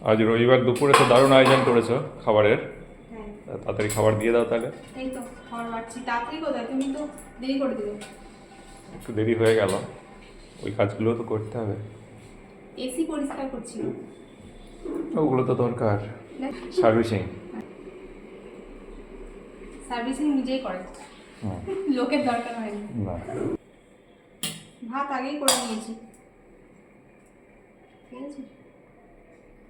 আজ রবিবার দুপুরে তো দারুণ আয়োজন করেছো খাবারের। হ্যাঁ তাড়াতাড়ি খাবার দিয়ে দাও তাহলে। এই তো খাবার বাড়ছি। তাড়াতাড়ি কোথায়, তুমি তো দেরি করে দিলে। একটু দেরি হয়ে গেল, ওই কাজগুলো তো করতে হবে। এসি পরিষ্কার করছিল। ওগুলো তো দরকার, সার্ভিসিং। সার্ভিসিং নিজেই করে, লোকের দরকার হয়নি। না, ভাত আগেই করে নিয়েছি, ঠিক আছে।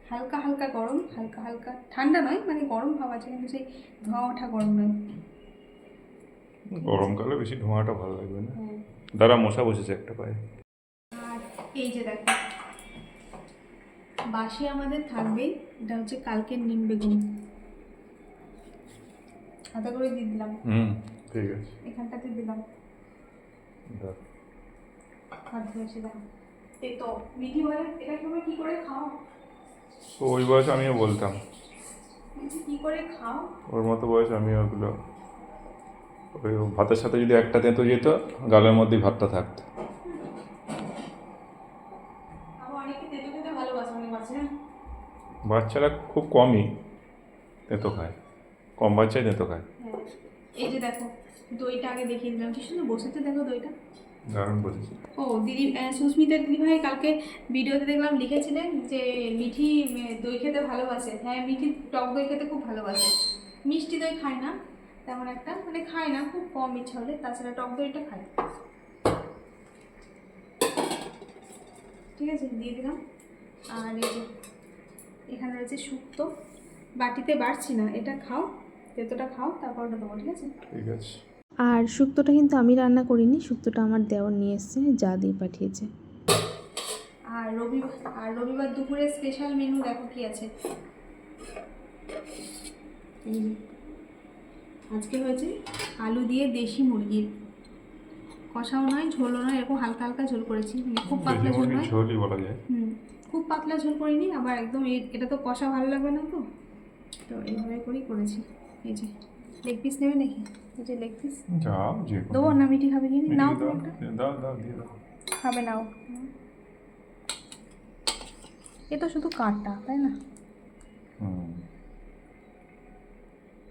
হালকা হালকা গরম, হালকা হালকা ঠান্ডা নয়, মানে গরম ভাব আছে, কিন্তু সেই ধোঁয়া ওঠা গরম নয়। গরমকালে বেশি ধোঁয়াটা ভালো লাগবে না। হ্যাঁ। দাঁড়া, মশা বসেছে একটা পায়ে। আর এই যে দেখো, বাসি আমাদের থাকবেই। এটা হচ্ছে কালকের নিম বেগুন, হাতে করে দিয়ে দিলাম। ঠিক আছে, এখানটাতে দিলাম। দাও। হাত ধুয়েছে দেখো। এই তো মিঠি বলে এটা তুমি কি করে খাও? তো ওই বয়সে আমিও বলতাম, কি করে খাও? ওর মতো বয়স আমিও ওগুলো। ওই ভাতের সাথে যদি একটা তেঁতো যেত, গালের মধ্যেই ভাতটা থাকতো। আমার অনেকে তেতো খেতে ভালোবাসে, অনেক বাচ্চারা। বাচ্চারা খুব কমই তেঁতো খায়, কম বাচ্চাই তেঁতো খায়। হ্যাঁ, এই যে দেখো দইটা আগে দেখিয়ে দিলাম, কি সুন্দর বসেছে দেখো দইটা। দারুণ বলেছি। ও দিদি, সুস্মিতা দিদিভাই কালকে ভিডিওতে দেখলাম লিখেছিলেন যে মিঠি দই খেতে ভালোবাসে। হ্যাঁ, মিঠি টক দই খেতে খুব ভালোবাসে। মিষ্টি দই খায় না তেমন একটা, মানে খায় না, খুব কম ইচ্ছা হলে। তাছাড়া টক দইটা খায়। ঠিক আছে, দিয়ে দিলাম। আর এই যে এখানে রয়েছে শুক্তো, বাটিতে বাড়ছি না, এটা খাও, তেতোটা খাও, তারপর ওটা দেবো, ঠিক আছে। ঠিক আছে। আর শুক্তোটা কিন্তু আমি রান্না করিনি, শুক্তোটা আমার দেওর নিয়ে এসছে, যা দিয়ে পাঠিয়েছে। আর রবিবার দুপুরে স্পেশাল মেনু দেখো কি আছে। আজকে হয়েছে আলু দিয়ে দেশি মুরগির, কষাও নয় ঝোলও নয়, এরকম হালকা হালকা ঝোল করেছি, মানে খুব পাতলা ঝোল নয়। ঝোলই বলা যায়। খুব পাতলা ঝোল করিনি, আবার একদম এটা তো কষা ভালো লাগবে না, তো তো এইভাবে করেই করেছি। এই যে লেগ পিস নেবে নাকি? এই যে লেগ পিস যাও, যে দেবো না, মিঠি খাবে কি নাও তুমি একটা। দাও দাও, দিয়ে দাও। খাবে নাও, এ তো শুধু কাঠটা, তাই না?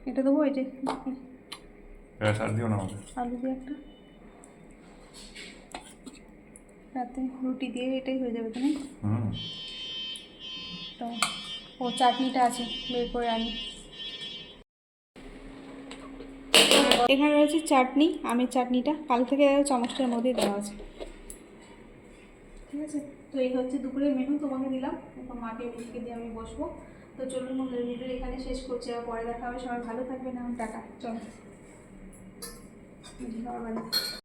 এটা দেবো, এই যে আর দিও না আমাদের। আলু দিয়ে একটা, রাতে রুটি দিয়ে এটাই হয়ে যাবে, তাই না? তো ও চাটনিটা আছে, বের করে আনি। এখানে রয়েছে চাটনি, আমের চাটনিটা কাল থেকে চামচটার মধ্যেই দেওয়া আছে, ঠিক আছে। তো এই হচ্ছে দুপুরের মেনু, তোমাকে দিলাম। এখন মাকে মিষ্টিকে দিয়ে আমি বসবো। তো চলুন বন্ধুরা, ভিডিও এখানে শেষ করছি, আর পরে দেখা হবে। সবাই ভালো থাকবে না, টাটা, চলো।